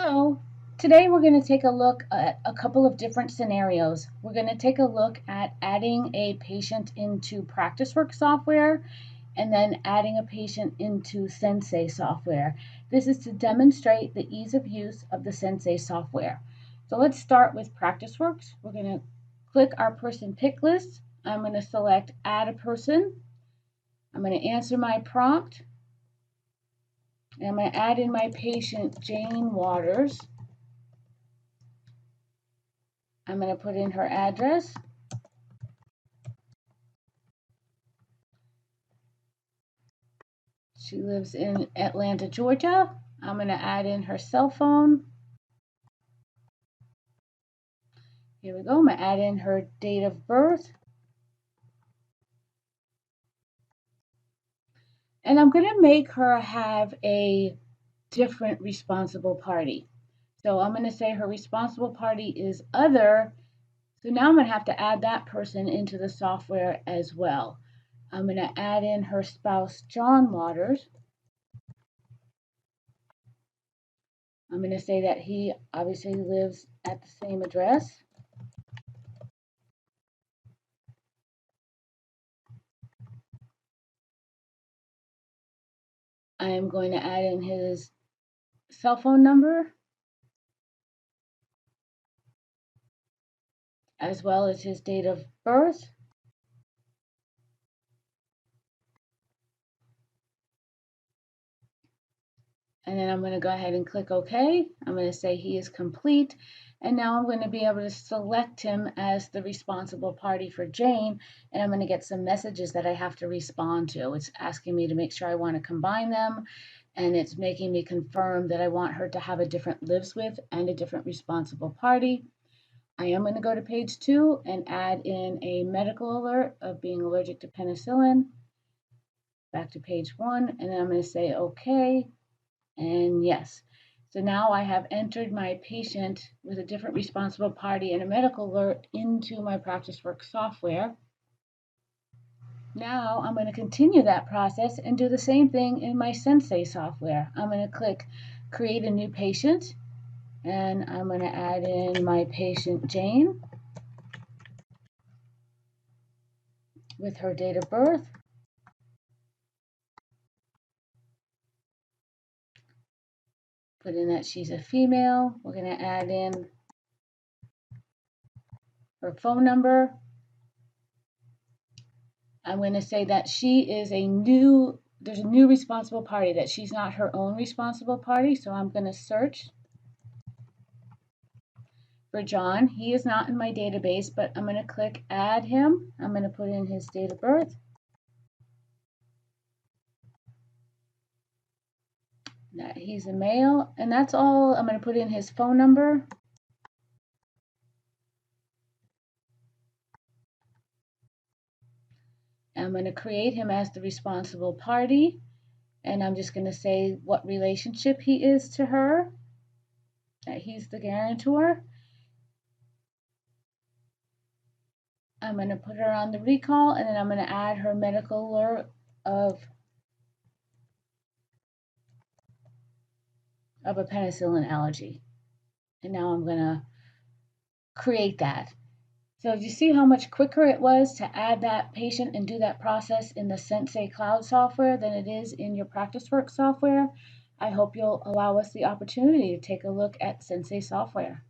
So today we're going to take a look at a couple of different scenarios. We're going to take a look at adding a patient into PracticeWorks software and then adding a patient into Sensei software. This is to demonstrate the ease of use of the Sensei software. So let's start with PracticeWorks. We're going to click our person pick list. I'm going to select add a person. I'm going to answer my prompt. And I'm going to add in my patient, Jane Waters. I'm going to put in her address. She lives in Atlanta, Georgia. I'm going to add in her cell phone. Here we go. I'm going to add in her date of birth. And I'm going to make her have a different responsible party. So I'm going to say her responsible party is other. So now I'm going to have to add that person into the software as well. I'm going to add in her spouse, John Waters. I'm going to say that he obviously lives at the same address. I am going to add in his cell phone number as well as his date of birth. And then I'm going to go ahead and click OK. I'm going to say he is complete. And now I'm going to be able to select him as the responsible party for Jane. And I'm going to get some messages that I have to respond to. It's asking me to make sure I want to combine them. And it's making me confirm that I want her to have a different lives with and a different responsible party. I am going to go to page 2 and add in a medical alert of being allergic to penicillin. Back to page 1, and then I'm going to say OK and yes. So now I have entered my patient with a different responsible party and a medical alert into my PracticeWorks software. Now I'm going to continue that process and do the same thing in my Sensei software. I'm going to click create a new patient, and I'm going to add in my patient Jane with her date of birth. Put in that she's a female. We're going to add in her phone number. I'm going to say that she is there's a new responsible party, that she's not her own responsible party. So I'm going to search for John. He is not in my database, but I'm going to click add him. I'm going to put in his date of birth. That he's a male, and that's all. I'm going to put in his phone number. I'm going to create him as the responsible party, and I'm just going to say what relationship he is to her, that he's the guarantor. I'm going to put her on the recall, and then I'm going to add her medical alert of a penicillin allergy. And now I'm going to create that. So you see how much quicker it was to add that patient and do that process in the Sensei Cloud software than it is in your PracticeWorks software. I hope you'll allow us the opportunity to take a look at Sensei software.